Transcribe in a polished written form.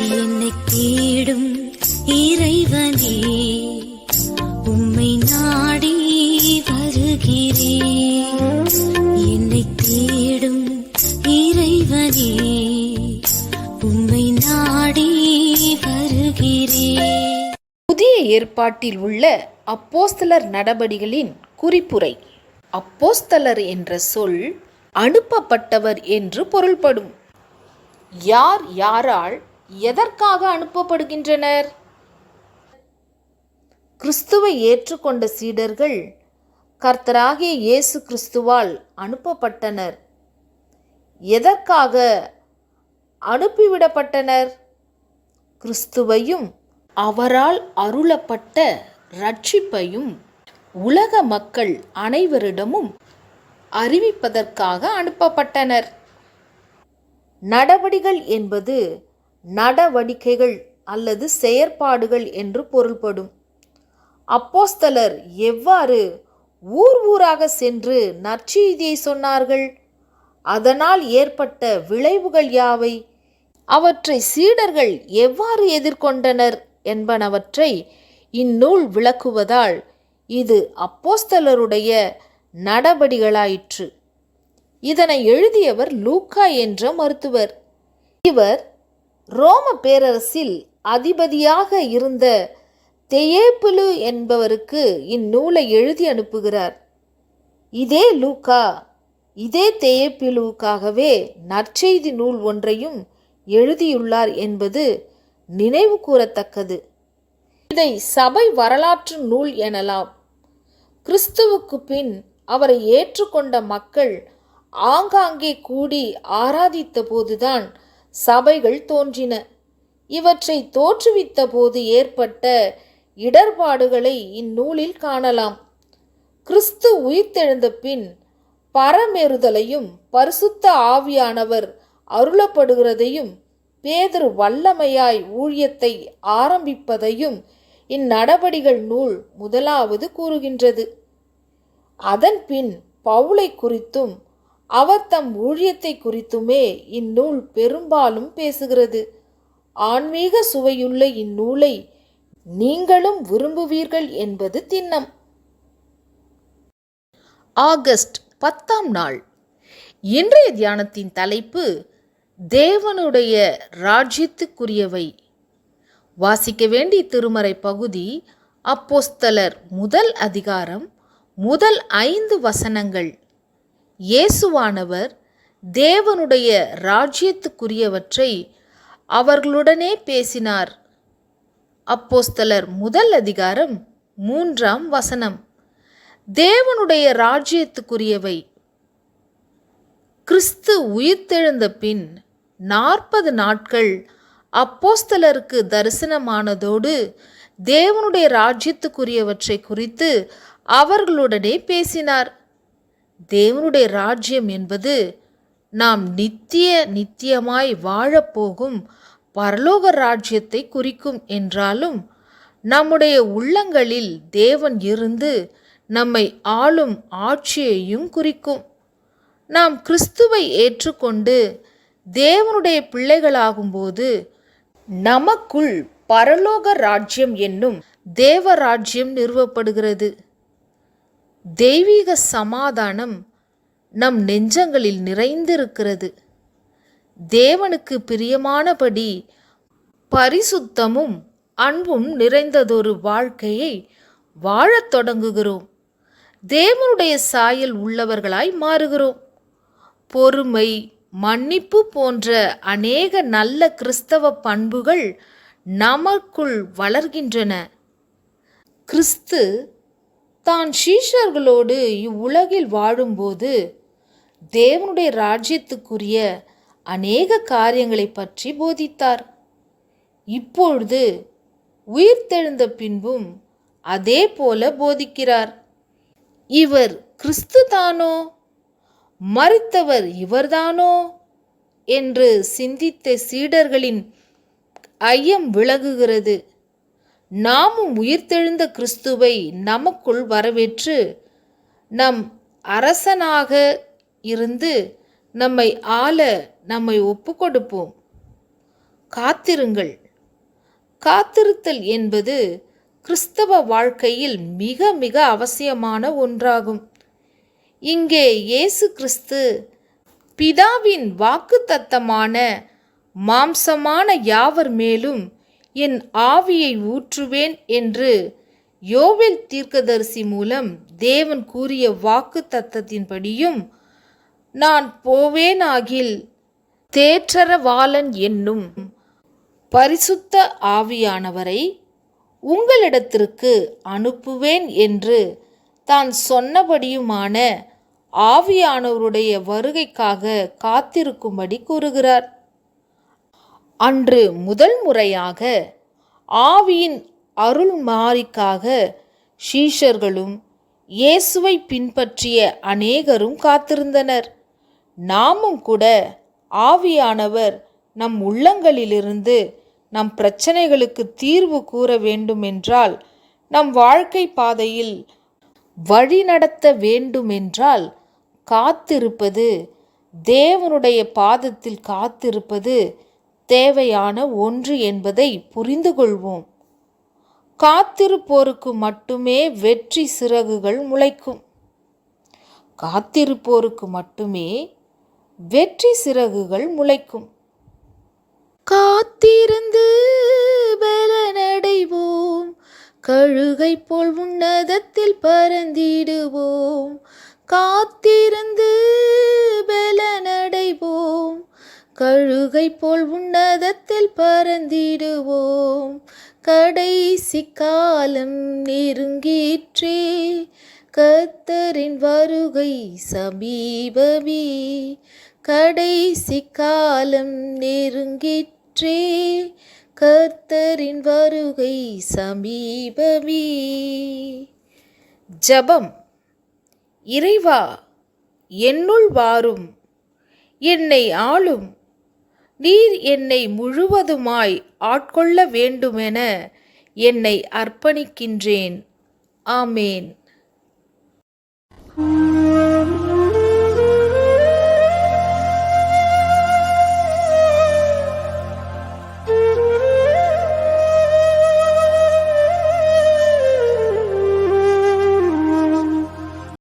என்னை தேடும் இறைவனே, உம்மை நாடி வருகிறேன். என்னை தேடும் இறைவனே, உம்மை நாடி வருகிறேன். புதிய ஏற்பாட்டில் உள்ள அப்போஸ்தலர் நடபடிகளின் குறிப்புரை. அப்போஸ்தலர் என்ற சொல் அனுப்பப்பட்டவர் என்று பொருள்படும். யார் யாரால் எதற்காக அனுப்பப்படுகின்றனர்? கிறிஸ்துவை ஏற்றுக்கொண்ட சீடர்கள் கர்த்தராகிய இயேசு கிறிஸ்துவால் அனுப்பப்பட்டனர். எதற்காக அனுப்பிவிடப்பட்டனர்? கிறிஸ்துவையும் அவரால் அருளப்பட்ட இரட்சிப்பையும் உலக மக்கள் அனைவரிடமும் அறிவிப்பதற்காக அனுப்பப்பட்டனர். நடபடிகள் என்பது நடவடிக்கைகள் அல்லது செயற்பாடுகள் என்று பொருள்படும். அப்போஸ்தலர் எவ்வாறு ஊர் ஊராக சென்று நற்செய்தியை சொன்னார்கள்? அதனால் ஏற்பட்ட விளைவுகள் யாவை? அவற்றை சீடர்கள் எவ்வாறு எதிர்கொண்டனர் என்பனவற்றை இந்நூல் விளக்குவதால் இது அப்போஸ்தலருடைய நடபடிகளாயிற்று. இதனை எழுதியவர் லூக்கா என்ற மருத்துவர். இவர் ரோம பேரரசில் அதிபதியாக இருந்த தெயேப்பிலு என்பவருக்கு இந்நூலை எழுதி அனுப்புகிறார். இதே லூக்கா இதே தெயேப்பிலுவுக்காகவே நற்செய்தி நூல் ஒன்றையும் எழுதியுள்ளார் என்பது நினைவு கூறத்தக்கது. இதை சபை வரலாற்று நூல் எனலாம். கிறிஸ்துவுக்கு பின் அவரை ஏற்றுக்கொண்ட மக்கள் ஆங்காங்கே கூடி ஆராதித்த போதுதான் சபைகள் தோன்றின. இவற்றை தோற்றுவித்த போது ஏற்பட்ட இடர்பாடுகளை இந்நூலில் காணலாம். கிறிஸ்து உயிர்த்தெழுந்த பின் பரமேறுதலையும் பரிசுத்த ஆவியானவர் அருளப்படுகிறதையும் பேதுரு வல்லமையாய் ஊழியத்தை ஆரம்பிப்பதையும் இந்நடபடிகள் நூல் முதலாவது கூறுகின்றது. அதன் பின் பவுலை குறித்தும் அவர் தம் ஊழியத்தை குறித்துமே இந்நூல் பெரும்பாலும் பேசுகிறது. ஆன்மீக சுவையுள்ள இந்நூலை நீங்களும் விரும்புவீர்கள் என்பது திண்ணம். ஆகஸ்ட் 10ஆம் நாள். இன்றைய தியானத்தின் தலைப்பு தேவனுடைய ராஜ்யத்துக்குரியவை. வாசிக்க வேண்டிய திருமறை பகுதி அப்போஸ்தலர் முதல் அதிகாரம் முதல் 5 வசனங்கள். இயேசுவானவர் தேவனுடைய ராஜ்யத்துக்குரியவற்றை அவர்களுடனே பேசினார். அப்போஸ்தலர் முதல் அதிகாரம் 3ஆம் வசனம். தேவனுடைய ராஜ்யத்துக்குரியவை. கிறிஸ்து உயிர்த்தெழுந்த பின் 40 நாட்கள் அப்போஸ்தலருக்கு தரிசனமானதோடு தேவனுடைய ராஜ்யத்துக்குரியவற்றை குறித்து அவர்களுடனே பேசினார். தேவனுடைய ராஜ்யம் என்பது நாம் நித்தியமாய் வாழப்போகும் பரலோக ராஜ்யத்தை குறிக்கும் என்றாலும் நம்முடைய உள்ளங்களில் தேவன் இருந்து நம்மை ஆளும் ஆட்சியையும் குறிக்கும். நாம் கிறிஸ்துவை ஏற்றுக்கொண்டு தேவனுடைய பிள்ளைகளாகும்போது நமக்குள் பரலோக ராஜ்யம் என்னும் தேவராஜ்யம் நிறுவப்படுகிறது. தெய்வீக சமாதானம் நம் நெஞ்சங்களில் நிறைந்திருக்கிறது. தேவனுக்கு பிரியமானபடி பரிசுத்தமும் அன்பும் நிறைந்ததொரு வாழ்க்கையை வாழத் தொடங்குகிறோம். தேவனுடைய சாயல் உள்ளவர்களாய் மாறுகிறோம். பொறுமை, மன்னிப்பு போன்ற அநேக நல்ல கிறிஸ்தவ பண்புகள் நமக்குள் வளர்கின்றன. கிறிஸ்து தான் சீஷர்களோடு இவ்வுலகில் வாழும்போது தேவனுடைய ராஜ்யத்துக்குரிய அநேக காரியங்களை பற்றி போதித்தார். இப்பொழுது உயிர்த்தெழுந்த பின்பும் அதே போல போதிக்கிறார். இவர் கிறிஸ்து தானோ? மரித்தவர் இவர்தானோ என்று சிந்தித்த சீடர்களின் ஐயம் விலகுகிறது. நாமும் உயிர்த்தெழுந்த கிறிஸ்துவை நமக்குள் வரவேற்று நம் அரசனாக இருந்து நம்மை ஆள நம்மை ஒப்பு கொடுப்போம். காத்திருங்கள். காத்திருத்தல் என்பது கிறிஸ்தவ வாழ்க்கையில் மிக மிக அவசியமான ஒன்றாகும். இங்கே இயேசு கிறிஸ்து பிதாவின் வாக்குத்தத்தமான மாம்சமான யாவர் மேலும் என் ஆவியை ஊற்றுவேன் என்று யோவேல் தீர்க்கதரிசி மூலம் தேவன் கூறிய வாக்குத்தத்தத்தின்படியும், நான் போவேனாகில் தேற்றரவாளன் என்னும் பரிசுத்த ஆவியானவரை உங்களிடத்திற்கு அனுப்புவேன் என்று தான் சொன்னபடியுமான ஆவியானவருடைய வருகைக்காக காத்திருக்கும்படி கூறுகிறார். அன்று முதல் முறையாக ஆவியின் அருள்மாரிக்காக சீஷர்களும் இயேசுவை பின்பற்றிய அநேகரும் காத்திருந்தனர். நாமும் கூட ஆவியானவர் நம் உள்ளங்களிலிருந்து நம் பிரச்சனைகளுக்கு தீர்வு கூற வேண்டுமென்றால், நம் வாழ்க்கை பாதையில் வழிநடத்த வேண்டுமென்றால் காத்திருப்பது, தேவனுடைய பாதத்தில் காத்திருப்பது தேவையான ஒன்று என்பதை புரிந்து கொள்வோம். காத்திருப்போருக்கு மட்டுமே வெற்றி சிறகுகள் முளைக்கும். காத்திருப்போருக்கு மட்டுமே வெற்றி சிறகுகள் முளைக்கும். காத்திருந்து பலனடைவோம், கழுகை போல் உன்னதத்தில் பறந்திடுவோம். காத்திருந்து பலனடைவோம், கழுகை போல் உன்னதத்தில் பறந்திடுவோம். கடைசி காலம் நெருங்கிற்றே, கர்த்தரின் வருகை சமீபமே. கடைசி காலம் நெருங்கிற்றே, கர்த்தரின் வருகை சமீபமே. ஜெபம். இறைவா, என்னுள் வாரும், என்னை ஆளும். நீர் என்னை முழுவதுமாய் ஆட்கொள்ள வேண்டுமென என்னை அர்ப்பணிக்கின்றேன். ஆமேன்.